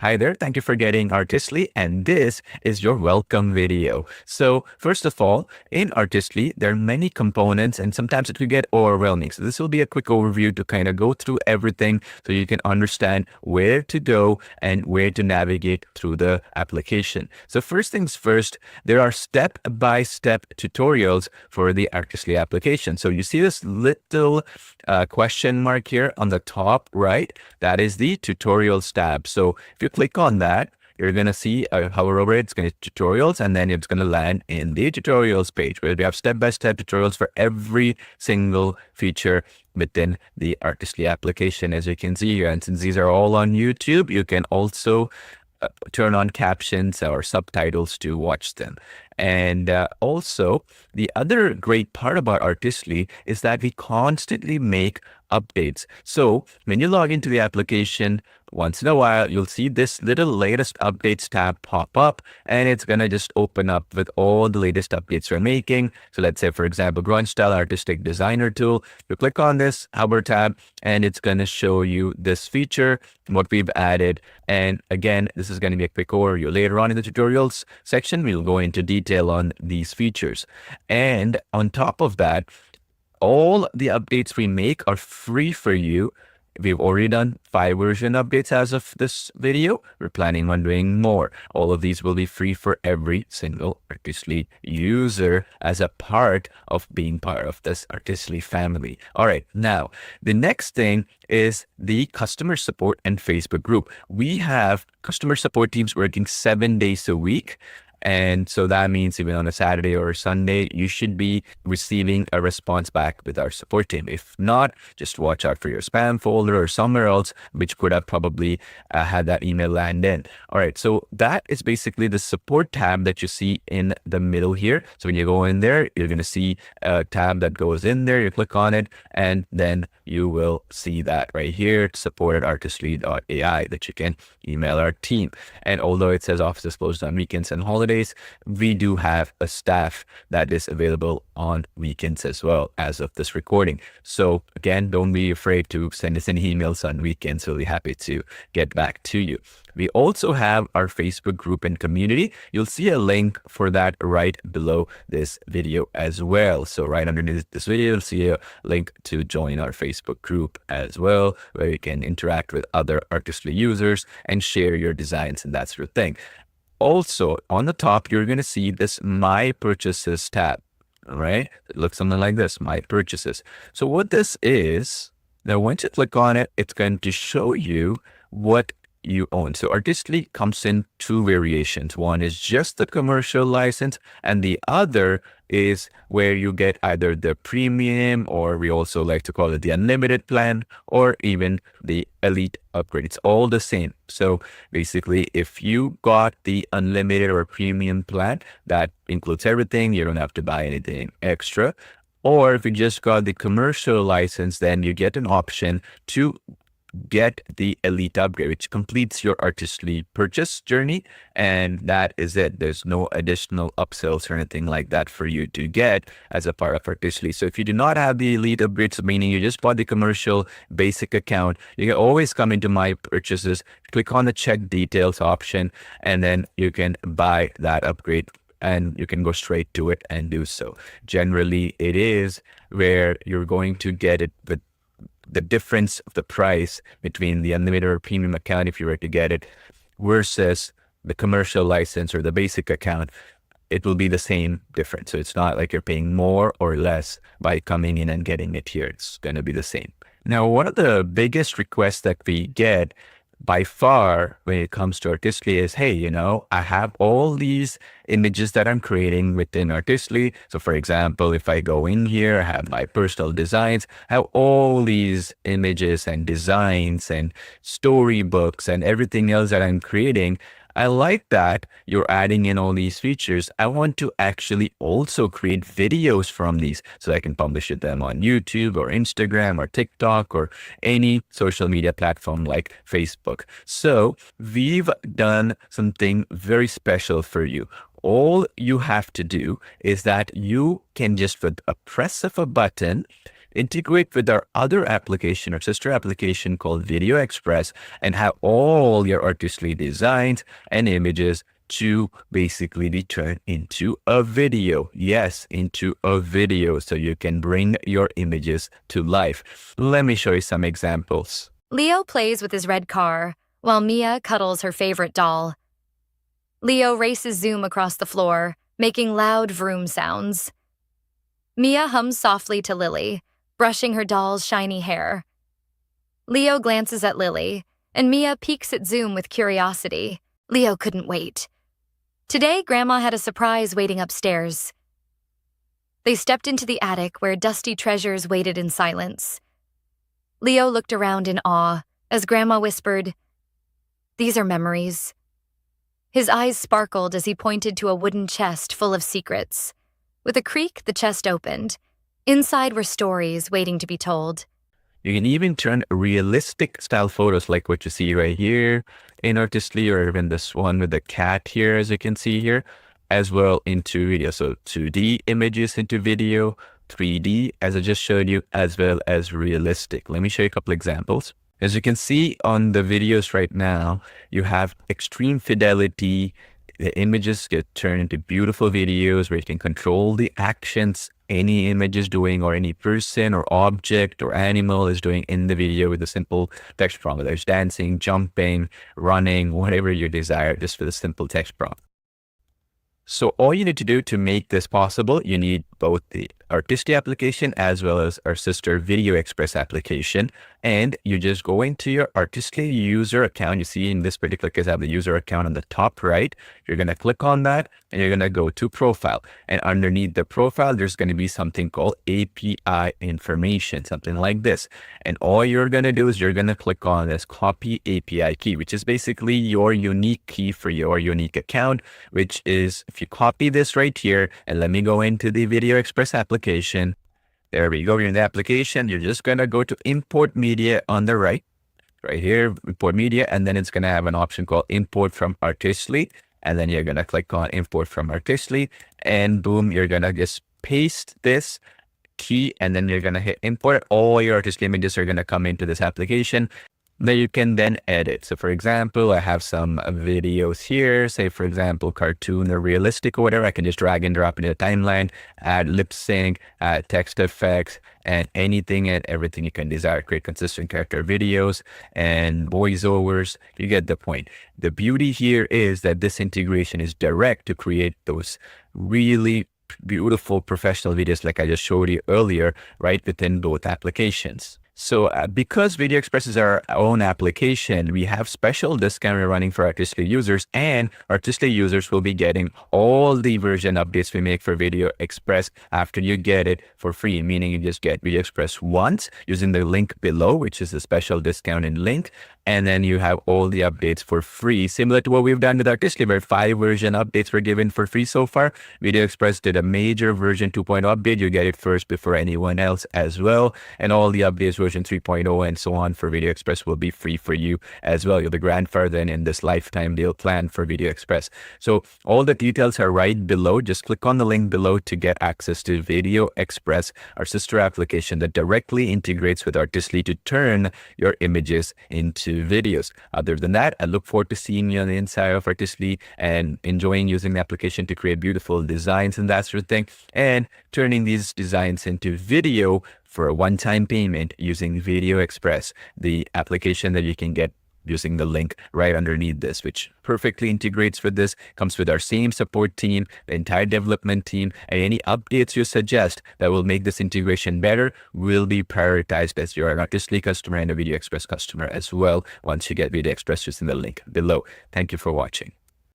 Hi there. Thank you for getting Artistly, and this is your welcome video. So, first of all, in Artistly, there are many components, and sometimes it will get overwhelming. So, this will be a quick overview to kind of go through everything so you can understand where to go and where to navigate through the application. So, first things first, there are step-by-step tutorials for the Artistly application. So, you see this little question mark here on the top right? That is the tutorials tab. So, if you click on that, you're going to see, hover over it, it's going to tutorials, and then it's going to land in the tutorials page where we have step-by-step tutorials for every single feature within the Artistly application, as you can see here. And since these are all on YouTube, you can also turn on captions or subtitles to watch them. And also, the other great part about Artistly is that we constantly make updates. So when you log into the application, once in a while, you'll see this little latest updates tab pop up, and it's going to just open up with all the latest updates we're making. So let's say, for example, Grunge Style Artistic Designer Tool. You click on this hover tab, and it's going to show you this feature, what we've added. And again, this is going to be a quick overview. Later on in the tutorials section, we'll go into detail on these features. And on top of that, all the updates we make are free for you. We've already done 5 version updates as of this video. We're planning on doing more. All of these will be free for every single Artistly user as a part of being part of this Artistly family. All right, now the next thing is the customer support and Facebook group. We have customer support teams working 7 days a week. And so that means even on a Saturday or a Sunday, you should be receiving a response back with our support team. If not, just watch out for your spam folder or somewhere else, which could have probably had that email land in. All right. So that is basically the support tab that you see in the middle here. So when you go in there, you're going to see a tab that goes in there. You click on it, and then you will see that right here, support@artistly.ai, that you can email our team. And although it says office is closed on weekends and holidays, we do have a staff that is available on weekends as well as of this recording. So again, don't be afraid to send us any emails on weekends. We'll be happy to get back to you. We also have our Facebook group and community. You'll see a link for that right below this video as well. So right underneath this video, you'll see a link to join our Facebook group as well, where you can interact with other Artistly users and share your designs and that sort of thing. Also, on the top, you're going to see this My Purchases tab. All right. It looks something like this, My Purchases. So what this is, now once you click on it, it's going to show you what you own. So Artistly comes in 2 variations. One is just the commercial license, and the other is where you get either the premium, or we also like to call it the unlimited plan, or even the elite upgrade. It's all the same. So basically, if you got the unlimited or premium plan, that includes everything. You don't have to buy anything extra. Or if you just got the commercial license, then you get an option to get the elite upgrade, which completes your Artistly purchase journey. And that is it. There's no additional upsells or anything like that for you to get as a part of Artistly. So if you do not have the elite upgrades, meaning you just bought the commercial basic account, you can always come into My Purchases, click on the check details option, and then you can buy that upgrade, and you can go straight to it and do so. Generally, it is where you're going to get it with the difference of the price between the unlimited or premium account, if you were to get it, versus the commercial license or the basic account. It will be the same difference. So it's not like you're paying more or less by coming in and getting it here. It's going to be the same. Now, one of the biggest requests that we get by far when it comes to Artistly is, hey, I have all these images that I'm creating within Artistly. So for example, if I go in here, I have my personal designs, I have all these images and designs and storybooks and everything else that I'm creating. I like that you're adding in all these features. I want to actually also create videos from these so I can publish them on YouTube or Instagram or TikTok or any social media platform like Facebook. So we've done something very special for you. All you have to do is that you can just, with a press of a button, integrate with our other application or sister application called Video Express, and have all your artistly designs and images to basically be turned into a video. Yes, into a video, so you can bring your images to life. Let me show you some examples. Leo plays with his red car, while Mia cuddles her favorite doll. Leo races Zoom across the floor, making loud vroom sounds. Mia hums softly to Lily, brushing her doll's shiny hair. Leo glances at Lily, and Mia peeks at Zoom with curiosity. Leo couldn't wait. Today, Grandma had a surprise waiting upstairs. They stepped into the attic where dusty treasures waited in silence. Leo looked around in awe as Grandma whispered, "These are memories." His eyes sparkled as he pointed to a wooden chest full of secrets. With a creak, the chest opened. Inside were stories waiting to be told. You can even turn realistic style photos like what you see right here in Artistly, or even this one with the cat here, as you can see here, as well into video. So 2D images into video, 3D, as I just showed you, as well as realistic. Let me show you a couple examples. As you can see on the videos right now, you have extreme fidelity. The images get turned into beautiful videos where you can control the actions any image is doing, or any person or object or animal is doing in the video with a simple text prompt. Whether it's dancing, jumping, running, whatever you desire, just with a simple text prompt. So all you need to do to make this possible, you need both the Artistly application as well as our sister Video Express application. And you just go into your Artistly user account. You see in this particular case, I have the user account on the top right. You're going to click on that and you're going to go to profile. And underneath the profile, there's going to be something called API information, something like this. And all you're going to do is you're going to click on this copy API key, which is basically your unique key for your unique account, which is, if you copy this right here, and let me go into the Video Express application. There we go. You're in the application. You're just going to go to import media on the right here, import media. And then it's going to have an option called import from Artistly. And then you're going to click on import from Artistly, and boom, you're going to just paste this key, and then you're going to hit import. All your Artistly images are going to come into this application that you can then edit. So for example, I have some videos here, say for example, cartoon or realistic or whatever. I can just drag and drop into the timeline, add lip sync, add text effects, and anything and everything you can desire. Create consistent character videos and voiceovers. You get the point. The beauty here is that this integration is direct to create those really beautiful professional videos like I just showed you earlier, right within both applications. So because Video Express is our own application, we have special discount we're running for Artistly users, and Artistly users will be getting all the version updates we make for Video Express after you get it for free, meaning you just get Video Express once using the link below, which is a special discounted link. And then you have all the updates for free, similar to what we've done with Artistly, where 5 version updates were given for free so far. Video Express did a major version 2.0 update. You get it first before anyone else as well. And all the updates version 3.0 and so on for Video Express will be free for you as well. You're the grandfather in this lifetime deal plan for Video Express. So all the details are right below. Just click on the link below to get access to Video Express, our sister application that directly integrates with Artistly to turn your images into videos. Other than that, I look forward to seeing you on the inside of Artistly and enjoying using the application to create beautiful designs and that sort of thing, and turning these designs into video for a one-time payment using Video Express, the application that you can get using the link right underneath this, which perfectly integrates with this, comes with our same support team, the entire development team, and any updates you suggest that will make this integration better will be prioritized as you're an Artistly customer and a Video Express customer as well once you get Video Express using the link below. Thank you for watching.